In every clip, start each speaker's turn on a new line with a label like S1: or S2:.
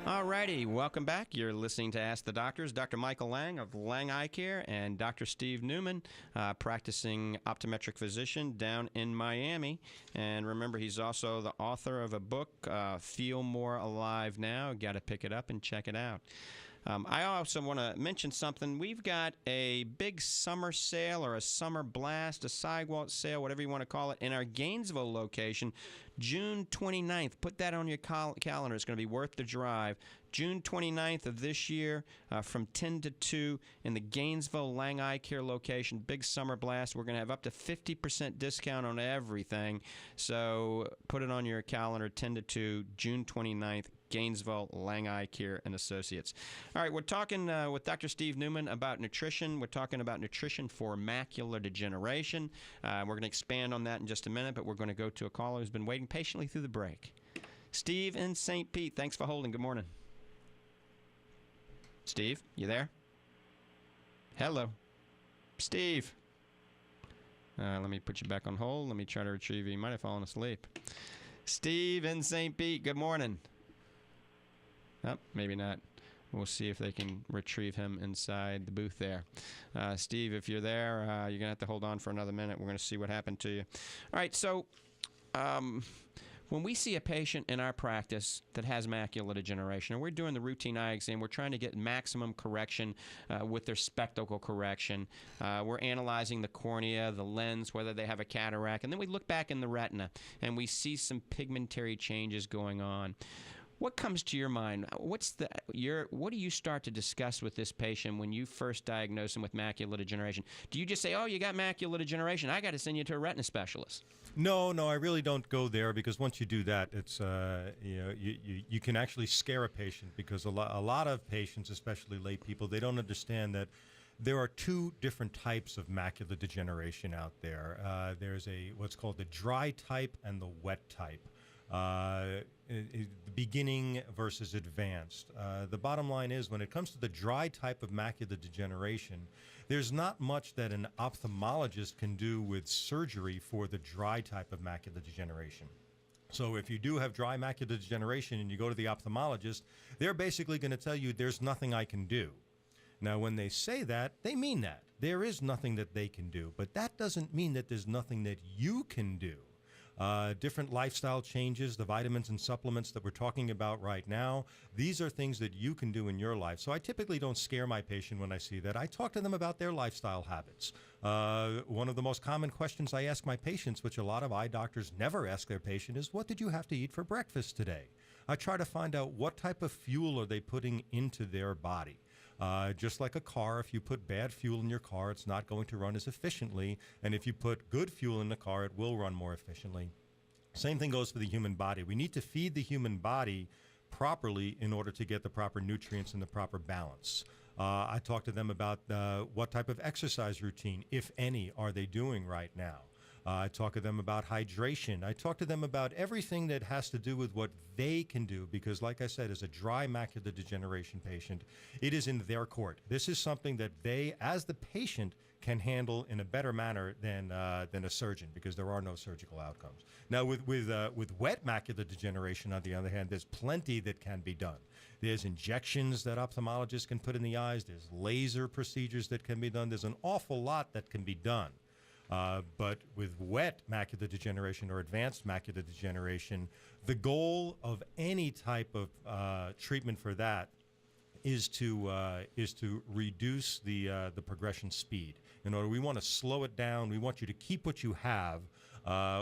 S1: Alrighty, welcome back. You're listening to Ask the Doctors. Dr. Michael Lange of Lange Eye Care and Dr. Steve Newman, practicing optometric physician down in Miami. And remember, he's also the author of a book, Feel More Alive Now. Got to pick it up and check it out. I also want to mention something. We've got a big summer sale or a summer blast, a sidewalk sale, whatever you want to call it, in our Gainesville location, June 29th. Put that on your calendar. It's going to be worth the drive. June 29th of this year from 10 to 2 in the Gainesville Lange Eye Care location. Big summer blast. We're going to have up to 50% discount on everything. So put it on your calendar, 10 to 2, June 29th. Gainesville, Lange Eye Care and Associates. All right, we're talking with Dr. Steve Newman about nutrition. We're talking about nutrition for macular degeneration. We're going to expand on that in just a minute, but we're going to go to a caller who's been waiting patiently through the break. Steve in St. Pete, thanks for holding. Good morning. Steve, you there? Hello. Steve. Let me put you back on hold. Let me try to retrieve you. You might have fallen asleep. Steve in St. Pete, good morning. Oh, maybe not. We'll see if they can retrieve him inside the booth there. Steve, if you're there, you're going to have to hold on for another minute. We're going to see what happened to you. All right, so when we see a patient in our practice that has macular degeneration, and we're doing the routine eye exam, we're trying to get maximum correction with their spectacle correction. We're analyzing the cornea, the lens, whether they have a cataract, and then we look back in the retina, and we see some pigmentary changes going on. What comes to your mind? What do you start to discuss with this patient when you first diagnose him with macular degeneration? Do you just say, "Oh, you got macular degeneration, I got to send you to a retina specialist"?
S2: No, I really don't go there, because once you do that, it's you can actually scare a patient, because a lot of patients, especially lay people, they don't understand that there are two different types of macular degeneration out there. There's what's called the dry type and the wet type. Beginning versus advanced. The bottom line is, when it comes to the dry type of macular degeneration, there's not much that an ophthalmologist can do with surgery for the dry type of macular degeneration. So if you do have dry macular degeneration and you go to the ophthalmologist, they're basically going to tell you, there's nothing I can do. Now, when they say that, they mean that. There is nothing that they can do, but that doesn't mean that there's nothing that you can do. Different lifestyle changes, the vitamins and supplements that we're talking about right now, these are things that you can do in your life. So I typically don't scare my patient when I see that. I talk to them about their lifestyle habits. One of the most common questions I ask my patients, which a lot of eye doctors never ask their patient, is, what did you have to eat for breakfast today? I try to find out what type of fuel are they putting into their body. Just like a car, if you put bad fuel in your car, it's not going to run as efficiently. And if you put good fuel in the car, it will run more efficiently. Same thing goes for the human body. We need to feed the human body properly in order to get the proper nutrients and the proper balance. I talk to them about what type of exercise routine, if any, are they doing right now. I talk to them about hydration. I talk to them about everything that has to do with what they can do, because, like I said, as a dry macular degeneration patient, it is in their court. This is something that they, as the patient, can handle in a better manner than a surgeon, because there are no surgical outcomes. Now, with wet macular degeneration, on the other hand, there's plenty that can be done. There's injections that ophthalmologists can put in the eyes. There's laser procedures that can be done. There's an awful lot that can be done. But with wet macular degeneration or advanced macular degeneration, the goal of any type of treatment for that is to reduce the progression speed. In order, we want to slow it down. We want you to keep what you have.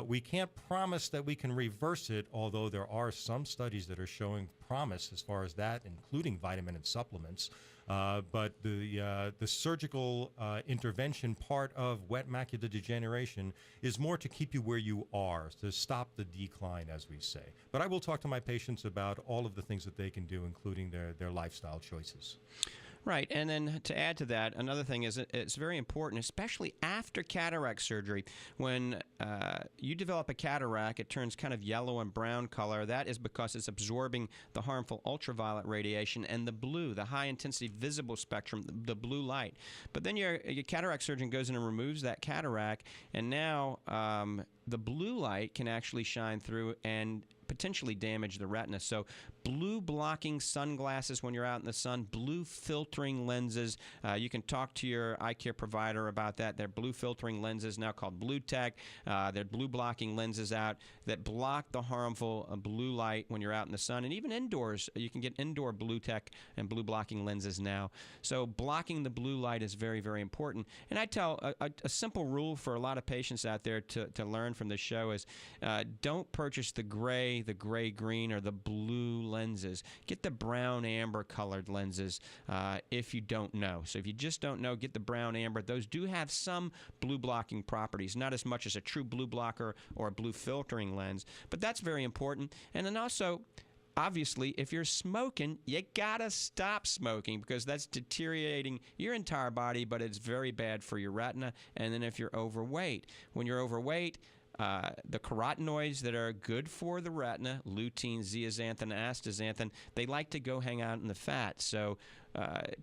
S2: We can't promise that we can reverse it, although there are some studies that are showing promise as far as that, including vitamin and supplements. But the surgical intervention part of wet macular degeneration is more to keep you where you are, to stop the decline, as we say. But I will talk to my patients about all of the things that they can do, including their lifestyle choices.
S1: Right, and then to add to that, another thing is it's very important, especially after cataract surgery. When you develop a cataract, it turns kind of yellow and brown color. That is because it's absorbing the harmful ultraviolet radiation and the blue, the high-intensity visible spectrum, the blue light. But then your cataract surgeon goes in and removes that cataract, and now the blue light can actually shine through and potentially damage the retina. So blue blocking sunglasses when you're out in the sun, blue filtering lenses. You can talk to your eye care provider about that. They're blue filtering lenses now called Blu Tech. They're blue blocking lenses out that block the harmful blue light when you're out in the sun. And even indoors, you can get indoor Blu Tech and blue blocking lenses now. So blocking the blue light is very, very important. And I tell a simple rule for a lot of patients out there to learn from this show is don't purchase the gray-green, or the blue lenses. Get the brown amber colored lenses if you don't know. So if you just don't know, get the brown amber. Those do have some blue blocking properties, not as much as a true blue blocker or a blue filtering lens, but that's very important. And then also, obviously, if you're smoking, you gotta stop smoking because that's deteriorating your entire body, but it's very bad for your retina. And then if you're overweight, when you're overweight, the carotenoids that are good for the retina, lutein, zeaxanthin, astaxanthin, they like to go hang out in the fat. So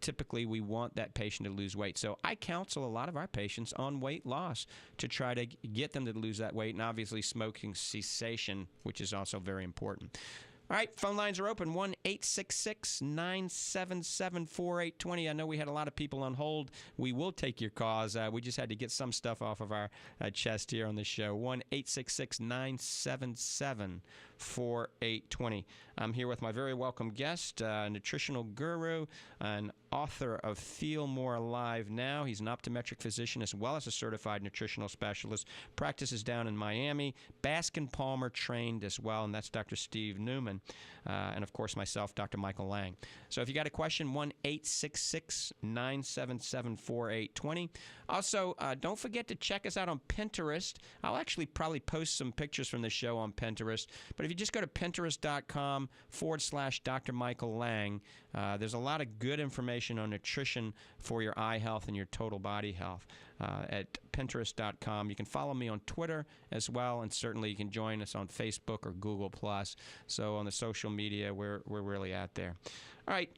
S1: typically we want that patient to lose weight. So I counsel a lot of our patients on weight loss to try to get them to lose that weight, and obviously smoking cessation, which is also very important. All right, phone lines are open, 1-866-977-4820. I know we had a lot of people on hold. We will take your calls. We just had to get some stuff off of our chest here on the show, 1-866-977-4820. I'm here with my very welcome guest, nutritional guru, and author of Feel More Alive Now. He's an optometric physician as well as a certified nutritional specialist. Practices down in Miami. Baskin Palmer trained as well, and that's Dr. Steve Newman. And, of course, myself, Dr. Michael Lange. So if you got a question, 1-866-977-4820. Also, don't forget to check us out on Pinterest. I'll actually probably post some pictures from the show on Pinterest. But if you just go to pinterest.com/Dr. Michael Lange, there's a lot of good information on nutrition for your eye health and your total body health at pinterest.com. You can follow me on Twitter as well, and certainly you can join us on Facebook or Google+. So on the social media, we're really out there. All right.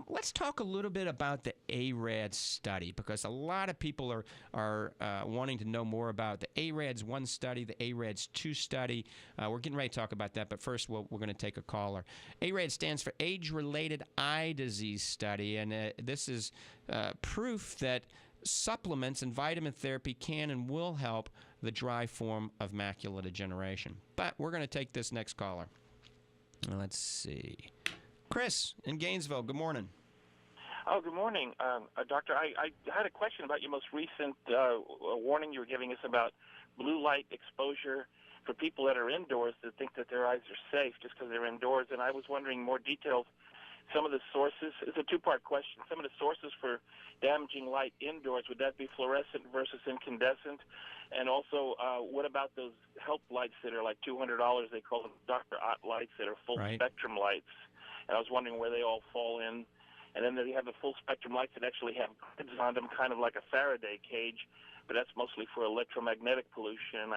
S1: Let's talk a little bit about the AREDS study, because a lot of people are wanting to know more about the AREDS 1 study, the AREDS 2 study. We're getting ready to talk about that, but first we're going to take a caller. AREDS stands for Age-Related Eye Disease Study, and this is proof that supplements and vitamin therapy can and will help the dry form of macular degeneration. But we're going to take this next caller. Let's see. Chris in Gainesville, good morning.
S3: Oh, good morning, Doctor. I had a question about your most recent warning you were giving us about blue light exposure for people that are indoors that think that their eyes are safe just because they're indoors. And I was wondering more details. Some of the sources, it's a two-part question. Some of the sources for damaging light indoors, would that be fluorescent versus incandescent? And also, what about those help lights that are like $200? They call them Dr. Ott lights that are full-spectrum lights. And I was wondering where they all fall in. And then they have the full-spectrum lights that actually have grids on them, kind of like a Faraday cage, but that's mostly for electromagnetic pollution. And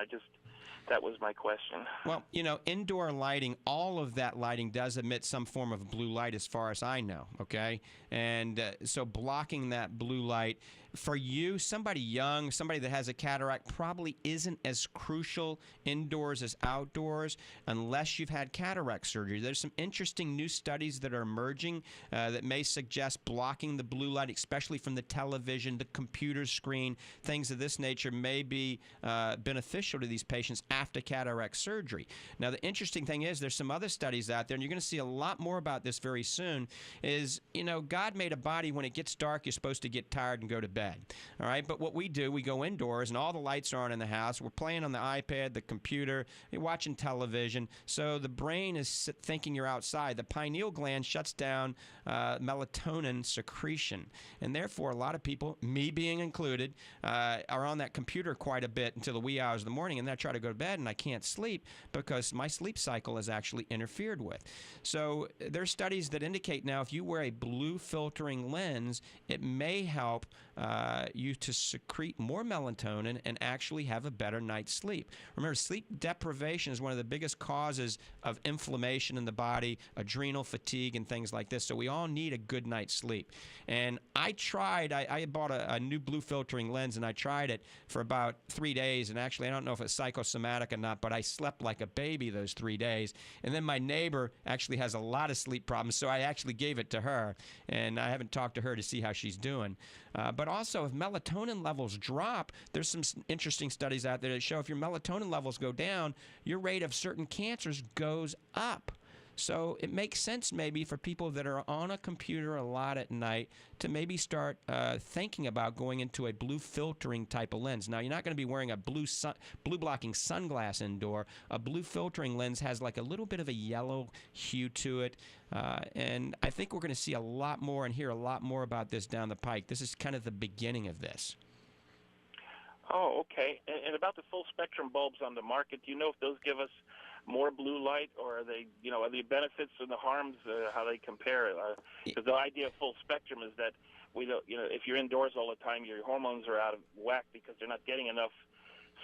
S3: that was my question.
S1: Well, indoor lighting, all of that lighting does emit some form of blue light as far as I know, okay? And so blocking that blue light, for you, somebody young, somebody that has a cataract, probably isn't as crucial indoors as outdoors unless you've had cataract surgery. There's some interesting new studies that are emerging that may suggest blocking the blue light, especially from the television, the computer screen, things of this nature may be beneficial to these patients after cataract surgery. Now, the interesting thing is there's some other studies out there, and you're going to see a lot more about this very soon, is, God made a body when it gets dark, you're supposed to get tired and go to bed. All right, but what we do, we go indoors and all the lights are on in the house. We're playing on the iPad, the computer, you're watching television. So the brain is thinking you're outside. The pineal gland shuts down melatonin secretion, and therefore a lot of people, me being included, are on that computer quite a bit until the wee hours of the morning, and then I try to go to bed and I can't sleep because my sleep cycle is actually interfered with. So there's studies that indicate now if you wear a blue filtering lens, it may help you to secrete more melatonin and actually have a better night's sleep. Remember, sleep deprivation is one of the biggest causes of inflammation in the body, adrenal fatigue, and things like this. So we all need a good night's sleep. And I bought a new blue filtering lens, and I tried it for about 3 days. And actually, I don't know if it's psychosomatic or not, but I slept like a baby those 3 days. And then my neighbor actually has a lot of sleep problems, so I actually gave it to her. And I haven't talked to her to see how she's doing. But also, if melatonin levels drop, there's some interesting studies out there that show if your melatonin levels go down, your rate of certain cancers goes up. So it makes sense maybe for people that are on a computer a lot at night to maybe start thinking about going into a blue filtering type of lens. Now, you're not going to be wearing a blue blocking sunglass indoor. A blue filtering lens has like a little bit of a yellow hue to it. And I think we're going to see a lot more and hear a lot more about this down the pike. This is kind of the beginning of this.
S3: Oh, okay. And about the full spectrum bulbs on the market, do you know if those give us more blue light, or are they, are the benefits and the harms, how they compare? Because the idea of full spectrum is that we don't, if you're indoors all the time, your hormones are out of whack because they're not getting enough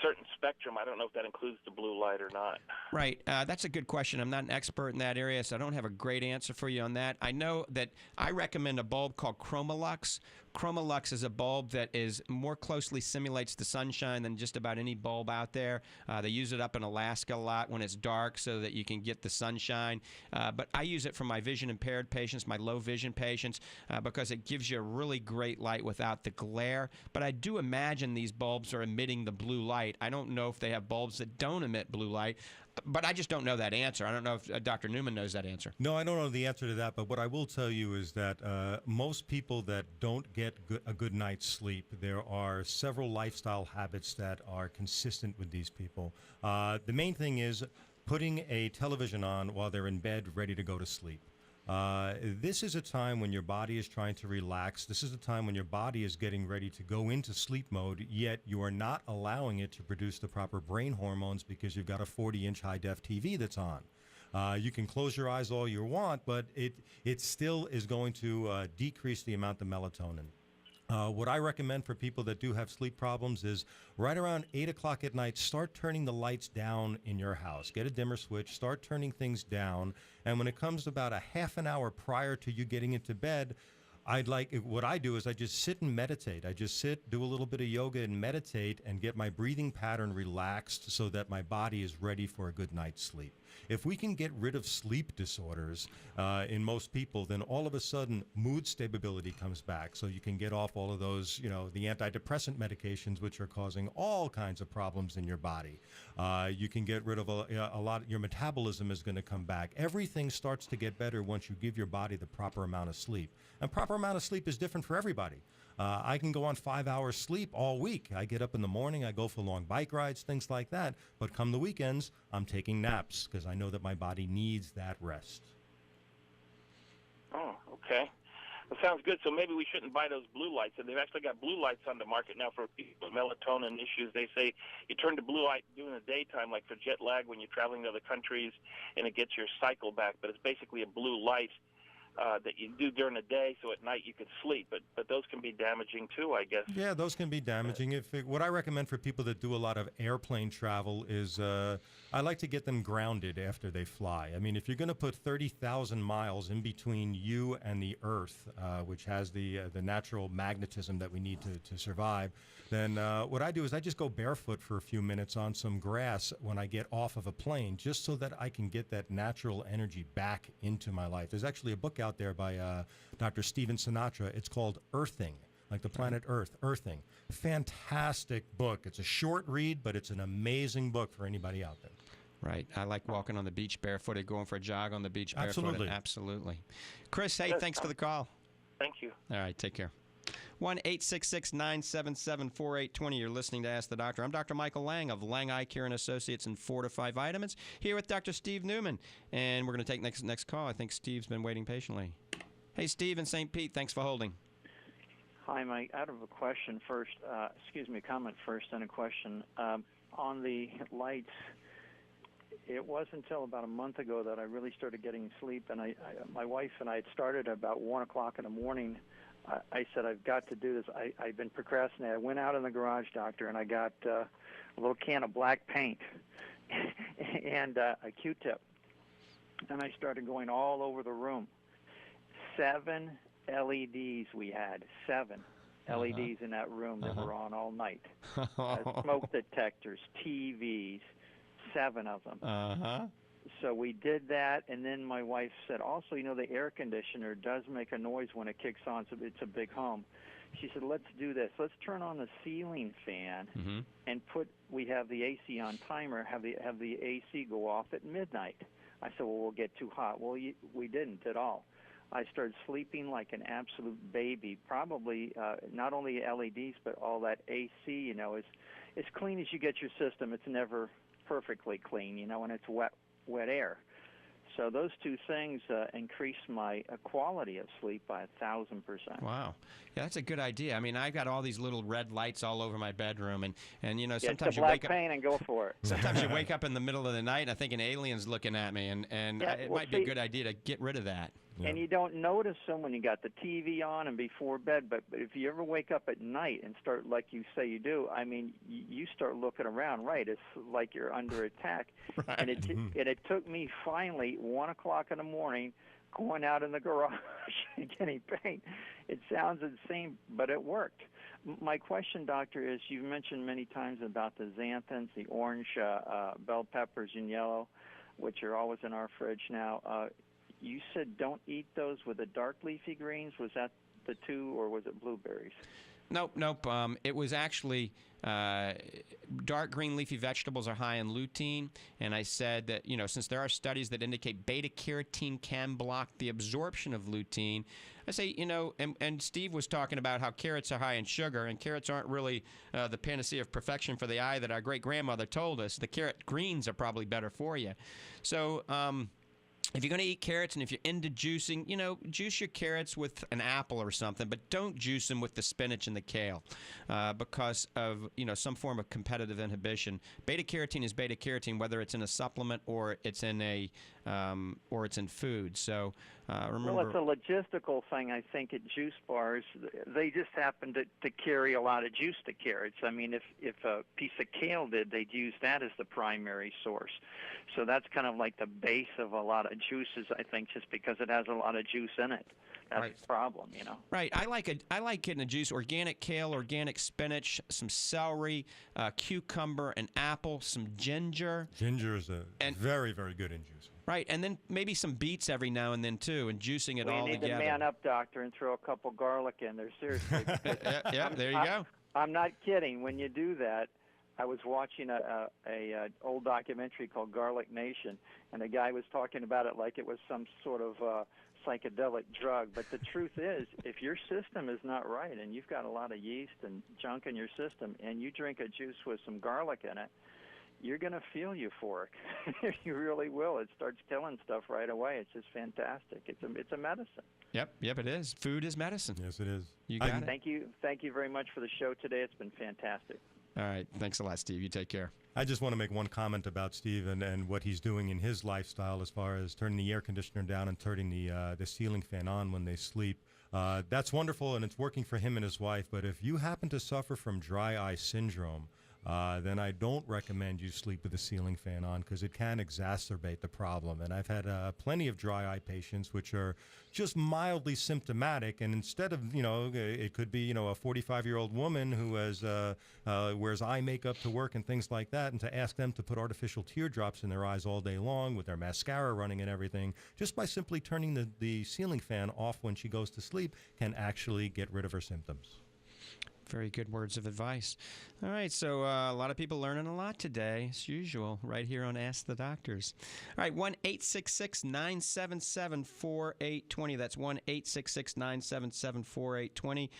S3: certain spectrum. I don't know if that includes the blue light or not.
S1: Right. That's a good question. I'm not an expert in that area, so I don't have a great answer for you on that. I know that I recommend a bulb called Chromolux. Chromolux is a bulb that is more closely simulates the sunshine than just about any bulb out there. They use it up in Alaska a lot when it's dark so that you can get the sunshine. But I use it for my vision impaired patients, my low vision patients, because it gives you a really great light without the glare. But I do imagine these bulbs are emitting the blue light. I don't know if they have bulbs that don't emit blue light. But I just don't know that answer. I don't know if Dr. Newman knows that answer.
S2: No, I don't know the answer to that, but what I will tell you is that most people that don't get a good night's sleep, there are several lifestyle habits that are consistent with these people. The main thing is putting a television on while they're in bed ready to go to sleep. This is a time when your body is trying to relax. This is a time when your body is getting ready to go into sleep mode, yet you are not allowing it to produce the proper brain hormones because you've got a 40-inch high-def TV that's on. You can close your eyes all you want, but it still is going to decrease the amount of melatonin. What I recommend for people that do have sleep problems is right around 8 o'clock at night, start turning the lights down in your house. Get a dimmer switch, start turning things down. And when it comes to about a half an hour prior to you getting into bed, what I do is I just sit and meditate. I just sit, do a little bit of yoga and meditate and get my breathing pattern relaxed so that my body is ready for a good night's sleep. If we can get rid of sleep disorders in most people, then all of a sudden mood stability comes back. So you can get off all of those, the antidepressant medications, which are causing all kinds of problems in your body. You can get rid of a lot. Your metabolism is going to come back. Everything starts to get better once you give your body the proper amount of sleep. And proper amount of sleep is different for everybody. I can go on 5 hours sleep all week. I get up in the morning, I go for long bike rides, things like that. But come the weekends, I'm taking naps because I know that my body needs that rest.
S3: Oh, okay. That sounds good. So maybe we shouldn't buy those blue lights. And they've actually got blue lights on the market now for people with melatonin issues. They say you turn to blue light during the daytime, like for jet lag when you're traveling to other countries, and it gets your cycle back. But it's basically a blue light that you do during the day, so at night you could sleep. But those can be damaging too, I guess.
S2: Yeah, those can be damaging. What I recommend for people that do a lot of airplane travel is I like to get them grounded after they fly. I mean, if you're going to put 30,000 miles in between you and the Earth, which has the natural magnetism that we need to survive, then what I do is I just go barefoot for a few minutes on some grass when I get off of a plane, just so that I can get that natural energy back into my life. There's actually a book out there by Dr. Stephen Sinatra. It's called Earthing, like the planet Earth, Earthing. Fantastic book. It's a short read, but it's an amazing book for anybody out there.
S1: Right. I like walking on the beach barefooted, going for a jog on the beach barefooted.
S2: Absolutely.
S1: Absolutely. Chris, hey, thanks for the call.
S3: Thank you.
S1: All right, take care. 1-866-977-4820. You're listening to Ask the Doctor. I'm Dr. Michael Lange of Lange Eye Care and Associates and Fortifeye Vitamins, here with Dr. Steve Newman. And we're going to take next call. I think Steve's been waiting patiently. Hey, Steve in St. Pete, thanks for holding.
S4: Hi, Mike. Out of a question first, comment first, and a question. On the lights, it wasn't until about a month ago that I really started getting sleep, and my wife and I had started about 1 o'clock in the morning. I said, I've got to do this. I've been procrastinating. I went out in the garage, doctor, and I got a little can of black paint and a Q-tip. And I started going all over the room. 7 LEDs we had, 7. LEDs in that room that were on all night. Smoke detectors, TVs, 7 of them. So we did that, and then my wife said, also, the air conditioner does make a noise when it kicks on, so it's a big home. She said, let's do this. Let's turn on the ceiling fan and we have the AC on timer, have the AC go off at midnight. I said, well, we'll get too hot. Well, we didn't at all. I started sleeping like an absolute baby. Probably not only LEDs, but all that AC, is as clean as you get your system. It's never perfectly clean, and it's wet air. So those 2 things increase my quality of sleep by 1,000%.
S1: Wow. Yeah, that's a good idea. I mean, I've got all these little red lights all over my bedroom, and sometimes
S4: you wake up. Paint and go for it.
S1: Sometimes you wake up in the middle of the night, and I think an alien's looking at me, and it might be a good idea to get rid of that.
S4: Yeah. And you don't notice them when you got the TV on and before bed, but if you ever wake up at night and start, like you say you do, I mean, you start looking around, right? It's like you're under attack.
S1: Right.
S4: And it took me finally 1 o'clock in the morning going out in the garage and getting paint. It sounds insane, but it worked. My question, doctor, is you've mentioned many times about the xanthins, the orange bell peppers and yellow, which are always in our fridge now. You said don't eat those with the dark leafy greens. Was that the 2, or was it blueberries?
S1: Nope. It was actually dark green leafy vegetables are high in lutein, and I said that, since there are studies that indicate beta-carotene can block the absorption of lutein, I say, and Steve was talking about how carrots are high in sugar, and carrots aren't really the panacea of perfection for the eye that our great-grandmother told us. The carrot greens are probably better for you. So, if you're going to eat carrots and if you're into juicing, juice your carrots with an apple or something, but don't juice them with the spinach and the kale because of, some form of competitive inhibition. Beta-carotene is beta-carotene, whether it's in a supplement or it's in food. So remember.
S4: Well, it's a logistical thing, I think, at juice bars. They just happen to carry a lot of juice to carrots. I mean, if a piece of kale did, they'd use that as the primary source. So that's kind of like the base of a lot of juices, I think, just because it has a lot of juice in it. That's
S1: right.
S4: The problem,
S1: Right. I like getting a juice: organic kale, organic spinach, some celery, cucumber, an apple, some ginger.
S2: Ginger is very, very good in juice.
S1: Right, and then maybe some beets every now and then too, and juicing it all together.
S4: You need to man up, doctor, and throw a couple garlic in there. Seriously.
S1: yeah, there you go.
S4: I'm not kidding. When you do that, I was watching a old documentary called Garlic Nation, and the guy was talking about it like it was some sort of psychedelic drug. But the truth is, if your system is not right and you've got a lot of yeast and junk in your system, and you drink a juice with some garlic in it, you're going to feel euphoric. You really will. It starts killing stuff right away. It's just fantastic. It's a medicine.
S1: Yep, it is. Food is medicine.
S2: Yes, it is.
S1: You got it.
S4: Thank you very much for the show today. It's been fantastic.
S1: All right. Thanks a lot, Steve. You take care.
S2: I just want to make one comment about Steve and what he's doing in his lifestyle as far as turning the air conditioner down and turning the ceiling fan on when they sleep. That's wonderful, and it's working for him and his wife. But if you happen to suffer from dry eye syndrome, then I don't recommend you sleep with the ceiling fan on because it can exacerbate the problem. And I've had plenty of dry eye patients which are just mildly symptomatic, and instead of, it could be, a 45-year-old woman who has wears eye makeup to work and things like that, and to ask them to put artificial teardrops in their eyes all day long with their mascara running and everything, just by simply turning the ceiling fan off when she goes to sleep can actually get rid of her symptoms.
S1: Very good words of advice. All right, so a lot of people learning a lot today, as usual, right here on Ask the Doctors. All right, 1-866-977-4820. That's 1-866-977-4820.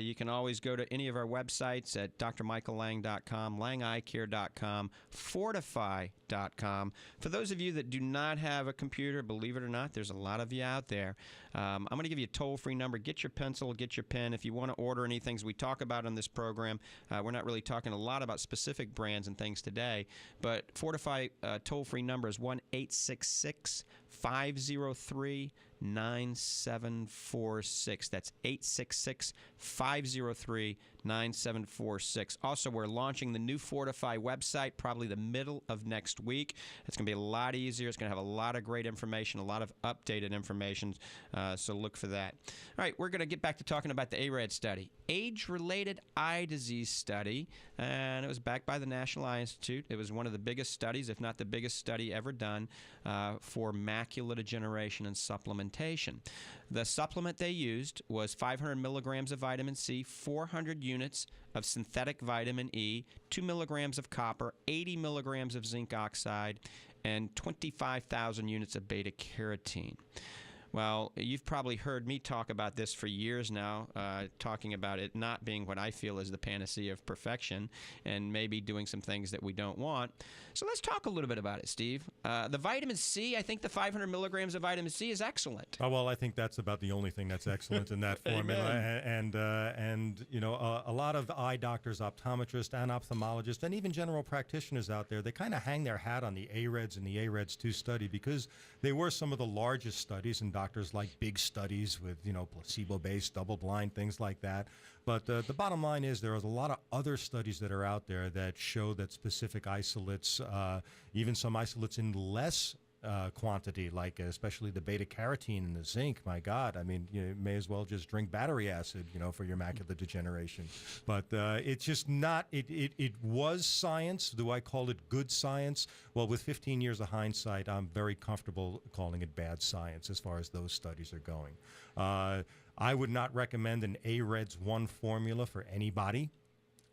S1: You can always go to any of our websites at drmichaellang.com, langeyecare.com, fortifeye.com. For those of you that do not have a computer, believe it or not, there's a lot of you out there. I'm going to give you a toll-free number. Get your pencil, get your pen. If you want to order any things we talk about on this program, we're not really talking a lot about specific brands and things today, but Fortifeye toll-free number is 1-866 866-503-9746. That's 866-503-9746. Also, we're launching the new Fortifeye website probably the middle of next week. It's going to be a lot easier. It's going to have a lot of great information, a lot of updated information, so look for that. All right, we're going to get back to talking about the AREDS study. Age-related eye disease study, and it was backed by the National Eye Institute. It was one of the biggest studies, if not the biggest study ever done, for macular degeneration and supplementation. The supplement they used was 500 milligrams of vitamin C, 400 units of synthetic vitamin E, 2 milligrams of copper, 80 milligrams of zinc oxide, and 25,000 units of beta-carotene. Well, you've probably heard me talk about this for years now, talking about it not being what I feel is the panacea of perfection and maybe doing some things that we don't want. So let's talk a little bit about it, Steve. The vitamin C, I think the 500 milligrams of vitamin C is excellent.
S2: Oh, well, I think that's about the only thing that's excellent in that formula. And you know, a lot of eye doctors, optometrists, and ophthalmologists, and even general practitioners out there, they kind of hang their hat on the AREDS and the AREDS 2 study because they were some of the largest studies, and doctors like big studies with, you know, placebo-based, double-blind, things like that. But the bottom line is there are a lot of other studies that are out there that show that specific isolates, even some isolates in less quantity, like especially the beta-carotene and the zinc, my God, I mean, you may as well just drink battery acid, you know, for your macular degeneration. But it's just not, it was science. Do I call it good science? Well, with 15 years of hindsight, I'm very comfortable calling it bad science as far as those studies are going. I would not recommend an AREDS 1 formula for anybody.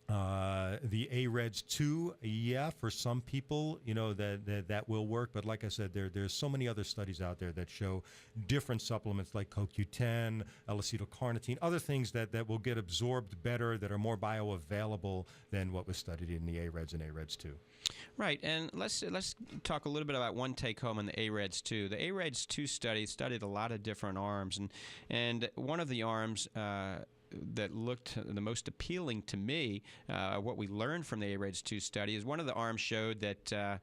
S2: The AREDS 2, yeah, for some people, you know, that will work. But like I said, there's so many other studies out there that show different supplements like CoQ10, L-acetylcarnitine, other things that will get absorbed better, that are more bioavailable than what was studied in the AREDS and AREDS 2.
S1: Right, and let's talk a little bit about one take-home on the AREDS 2. The AREDS 2 study studied a lot of different arms, and one of the arms that looked the most appealing to me, what we learned from the AREDS 2 study, is one of the arms showed that the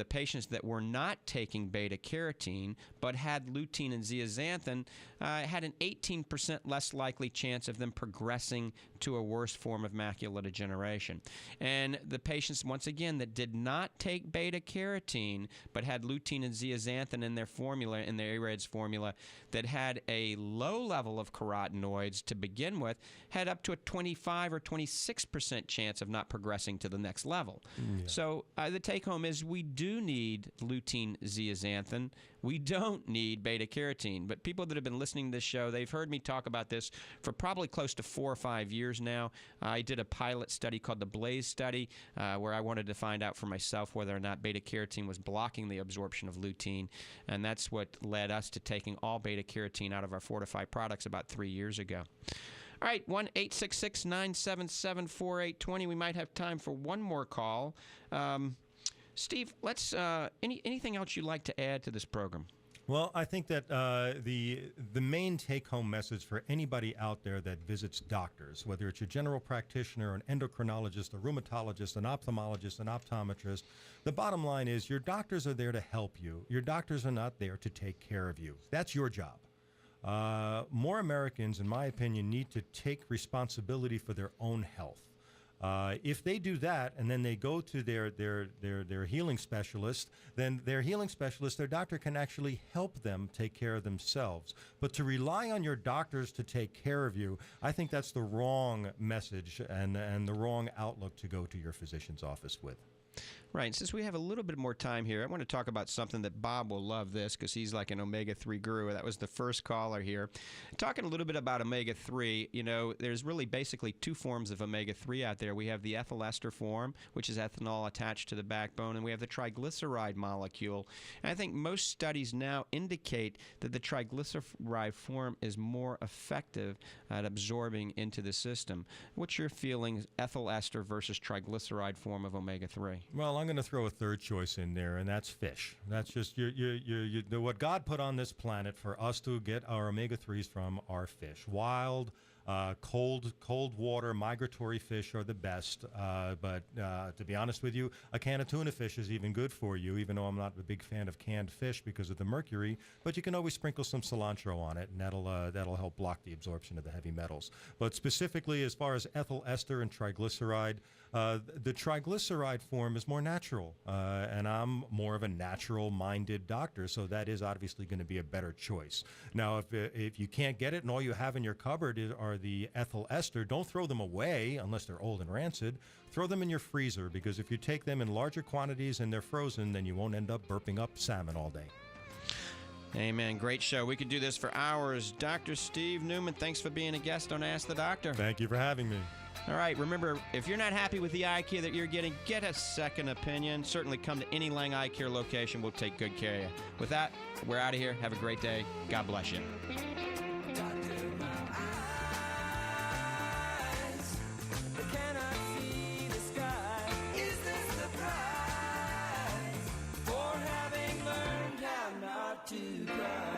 S1: patients that were not taking beta-carotene but had lutein and zeaxanthin had an 18% less likely chance of them progressing to a worse form of macular degeneration. And the patients, once again, that did not take beta-carotene but had lutein and zeaxanthin in their formula, in their AREDS formula, that had a low level of carotenoids to begin with, had up to a 25 or 26% chance of not progressing to the next level. Yeah. So the take-home is we do need lutein zeaxanthin. We don't need beta-carotene. But people that have been listening to this show, they've heard me talk about this for probably close to 4 or 5 years now. I did a pilot study called the Blaze study where I wanted to find out for myself whether or not beta-carotene was blocking the absorption of lutein. And that's what led us to taking all beta-carotene out of our Fortifeye products about 3 years ago. All right, 1-866-977-4820. We might have time for one more call. Steve, let's anything else you'd like to add to this program?
S2: Well, I think that the main take-home message for anybody out there that visits doctors, whether it's your general practitioner, an endocrinologist, a rheumatologist, an ophthalmologist, an optometrist, the bottom line is your doctors are there to help you. Your doctors are not there to take care of you. That's your job. More Americans, in my opinion, need to take responsibility for their own health. If they do that and then they go to their healing specialist, then their healing specialist, their doctor can actually help them take care of themselves. But to rely on your doctors to take care of you, I think that's the wrong message and the wrong outlook to go to your physician's office with.
S1: Right. Since we have a little bit more time here, I want to talk about something that Bob will love this because he's like an omega-3 guru. That was the first caller here. Talking a little bit about omega-3, you know, there's really basically two forms of omega-3 out there. We have the ethyl ester form, which is ethanol attached to the backbone, and we have the triglyceride molecule. And I think most studies now indicate that the triglyceride form is more effective at absorbing into the system. What's your feeling, ethyl ester versus triglyceride form of omega-3?
S2: Well, I'm going to throw a third choice in there, and that's fish. That's just what God put on this planet for us to get our omega-3s from are fish. Wild, Cold water migratory fish are the best, but to be honest with you, a can of tuna fish is even good for you, even though I'm not a big fan of canned fish because of the mercury, but you can always sprinkle some cilantro on it, and that'll help block the absorption of the heavy metals. But specifically, as far as ethyl ester and triglyceride, the triglyceride form is more natural, and I'm more of a natural-minded doctor, so that is obviously going to be a better choice. Now, if you can't get it and all you have in your cupboard are the ethyl ester, don't throw them away unless they're old and rancid. Throw them in your freezer, because if you take them in larger quantities and they're frozen, then you won't end up burping up salmon all day.
S1: Amen. Great show. We could do this for hours. Dr. Steve Newman, thanks for being a guest on Ask the Doctor.
S2: Thank you for having me.
S1: All right, remember, if you're not happy with the eye care that you're getting, get a second opinion. Certainly come to any Lange Eye Care location. We'll take good care of you. With that, we're out of here. Have a great day. God bless you.
S5: To cry.